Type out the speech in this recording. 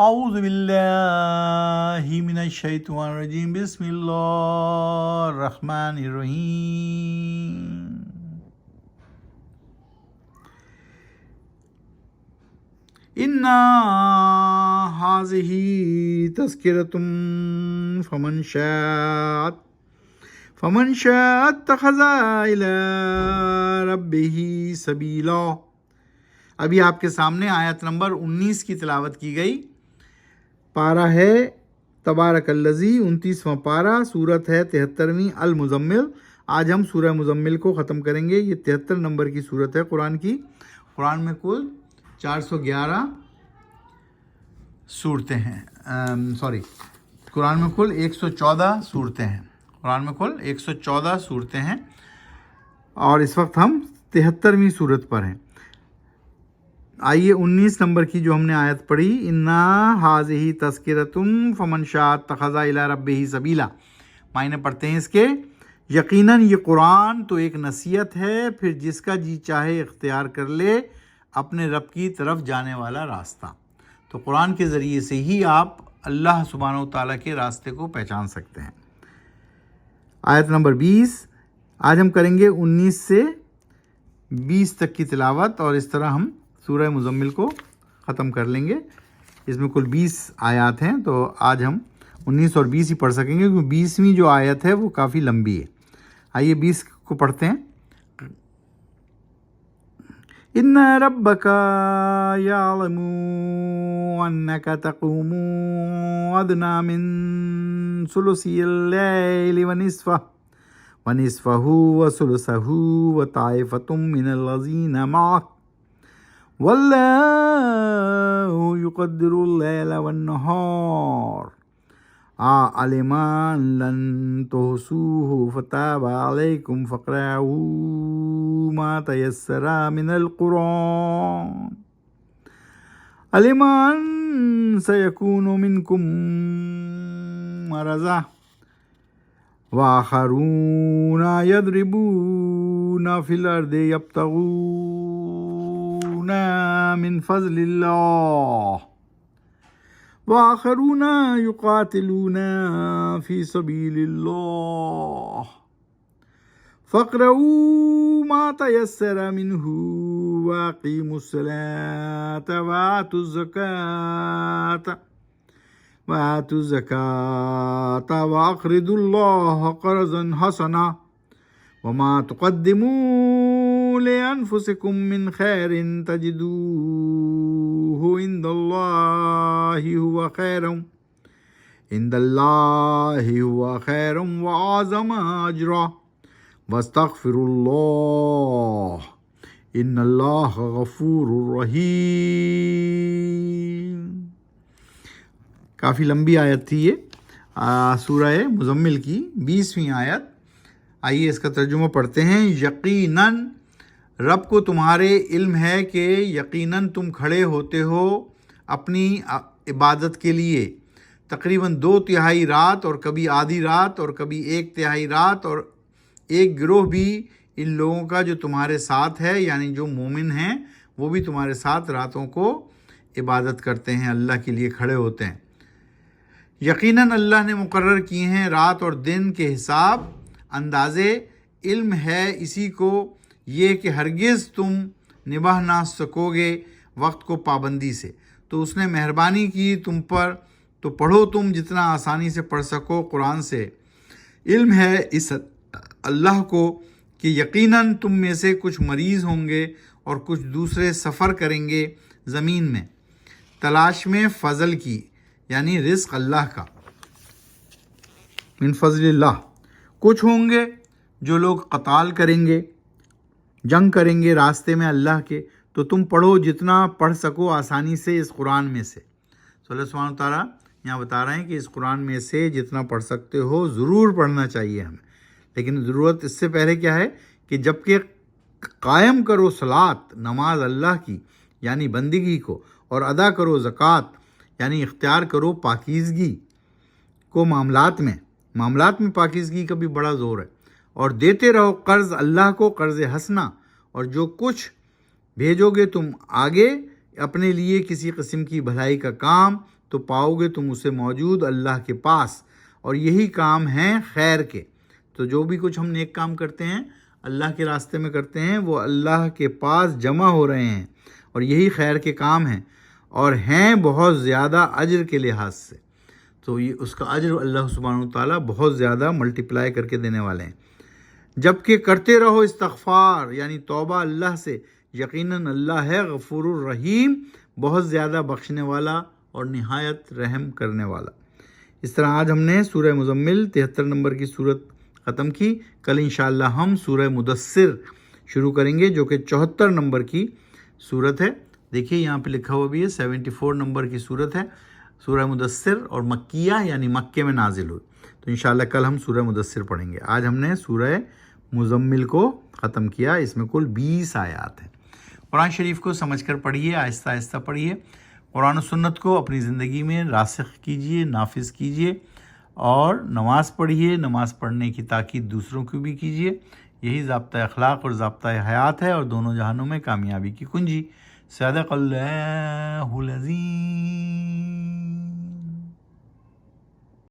اعوذ باللہ من الشیطان الرجیم بسم اللہ الرحمن الرحیم انا ھذہ تذکرۃ فمن شاء اتخذ الی ربہ سبیلا۔ ابھی آپ کے سامنے آیت نمبر 19 کی تلاوت کی گئی۔ پارہ ہے تبارک الذی، 29واں پارہ، سورت ہے 73ویں المزمل۔ آج ہم سورہ مزمل کو ختم کریں گے۔ یہ 73 نمبر کی سورت ہے قرآن کی۔ قرآن میں کل 411 صورتیں ہیں، قرآن میں کل 114 صورتیں ہیں۔ قرآن میں کل 114 صورتیں ہیں اور اس وقت ہم 73ویں صورت پر ہیں۔ آئیے 19 نمبر کی جو ہم نے آیت پڑھی، انا ھذہ تذکرۃ فمن شاء اتخذ الی ربہ سبیلا، معنی پڑھتے ہیں اس کے، یقیناً یہ قرآن تو ایک نصیحت ہے، پھر جس کا جی چاہے اختیار کر لے اپنے رب کی طرف جانے والا راستہ۔ تو قرآن کے ذریعے سے ہی آپ اللہ سبحانہ و تعالیٰ کے راستے کو پہچان سکتے ہیں۔ آیت نمبر 20، آج ہم کریں گے 19 سے 20 تک کی تلاوت، اور اس طرح ہم سورہ مزمل کو ختم کر لیں گے۔ اس میں کل 20 آیات ہیں، تو آج ہم 19 اور 20 ہی پڑھ سکیں گے، کیونکہ 20ویں جو آیت ہے وہ کافی لمبی ہے۔ آئیے 20 کو پڑھتے ہیں۔ ان ربک یعلم انک تقوم ادنی من ثلثی اللیل ونصفہ وثلثہ وطائفۃ من الذین معک واللہ یقدر اللیل والنہار علم ان لن تحصوہ فتاب علیکم فاقرؤوا ما تیسر من القرآن علم ان سیکون منکم مرضى وآخرون یضربون فی الارض یبتغون من فضل اللہ وآخرون یقاتلون فی سبیل اللہ فاقرؤوا ما تیسر منہ واقیموا الصلاة وآتوا الزکاة واقرضوا اللہ قرضا حسنا وما تقدموا لأنفسكم من خير تجدوه عند الله هو خير وأعظم أجرا واستغفروا الله إن الله غفور رحيم۔ کافی لمبی آیت تھی یہ، سورہ مزمل کی 20ویں آیت۔ آئیے اس کا ترجمہ پڑھتے ہیں۔ یقیناً رب کو تمہارے علم ہے کہ یقیناً تم کھڑے ہوتے ہو اپنی عبادت کے لیے تقریباً 2/3 رات، اور کبھی آدھی رات، اور کبھی 1/3 رات، اور ایک گروہ بھی ان لوگوں کا جو تمہارے ساتھ ہے، یعنی جو مومن ہیں وہ بھی تمہارے ساتھ راتوں کو عبادت کرتے ہیں، اللہ کے لیے کھڑے ہوتے ہیں۔ یقیناً اللہ نے مقرر کیے ہیں رات اور دن کے حساب اندازے، علم ہے اسی کو یہ کہ ہرگز تم نبھا نہ سکو گے وقت کو پابندی سے، تو اس نے مہربانی کی تم پر، تو پڑھو تم جتنا آسانی سے پڑھ سکو قرآن سے۔ علم ہے اس اللہ کو کہ یقیناً تم میں سے کچھ مریض ہوں گے اور کچھ دوسرے سفر کریں گے زمین میں تلاش میں فضل کی، یعنی رزق اللہ کا، من فضل اللہ۔ کچھ ہوں گے جو لوگ قتال کریں گے، جنگ کریں گے راستے میں اللہ کے، تو تم پڑھو جتنا پڑھ سکو آسانی سے اس قرآن میں سے۔ تو اللہ سبحانہ و تعالیٰ یہاں بتا رہے ہیں کہ اس قرآن میں سے جتنا پڑھ سکتے ہو ضرور پڑھنا چاہیے ہمیں، لیکن ضرورت اس سے پہلے کیا ہے کہ جب کہ قائم کرو صلاۃ، نماز اللہ کی یعنی بندگی کو، اور ادا کرو زکوٰۃ یعنی اختیار کرو پاکیزگی کو معاملات میں پاکیزگی کا بھی بڑا زور ہے، اور دیتے رہو قرض اللہ کو، قرض حسنہ، اور جو کچھ بھیجو گے تم آگے اپنے لیے کسی قسم کی بھلائی کا کام تو پاؤ گے تم اسے موجود اللہ کے پاس، اور یہی کام ہیں خیر کے۔ تو جو بھی کچھ ہم نیک کام کرتے ہیں اللہ کے راستے میں کرتے ہیں وہ اللہ کے پاس جمع ہو رہے ہیں، اور یہی خیر کے کام ہیں، اور ہیں بہت زیادہ اجر کے لحاظ سے۔ تو یہ اس کا اجر اللہ سبحانہ و تعالیٰ بہت زیادہ ملٹیپلائی کر کے دینے والے ہیں۔ جبکہ کرتے رہو استغفار یعنی توبہ اللہ سے، یقیناً اللہ ہے غفور الرحیم، بہت زیادہ بخشنے والا اور نہایت رحم کرنے والا۔ اس طرح آج ہم نے سورہ مزمل 73 نمبر کی صورت ختم کی۔ کل انشاءاللہ ہم سورہ مدثر شروع کریں گے جو کہ 74 نمبر کی صورت ہے۔ دیکھیے یہاں پہ لکھا ہوا بھی ہے 74 نمبر کی صورت ہے سورہ مدثر، اور مکیہ یعنی مکے میں نازل ہوئی۔ تو انشاءاللہ کل ہم سورہ مدثر پڑھیں گے۔ آج ہم نے سورہ مزمل کو ختم کیا، اس میں کل 20 آیات ہیں۔ قرآن شریف کو سمجھ کر پڑھیے، آہستہ آہستہ پڑھیے، قرآن و سنت کو اپنی زندگی میں راسخ کیجیے، نافذ کیجیے، اور نماز پڑھیے۔ نماز پڑھنے کی تاکید دوسروں کو بھی کیجیے، یہی ضابطہ اخلاق اور ضابطہ حیات ہے، اور دونوں جہانوں میں کامیابی کی کنجی۔ صدق اللہ العظیم۔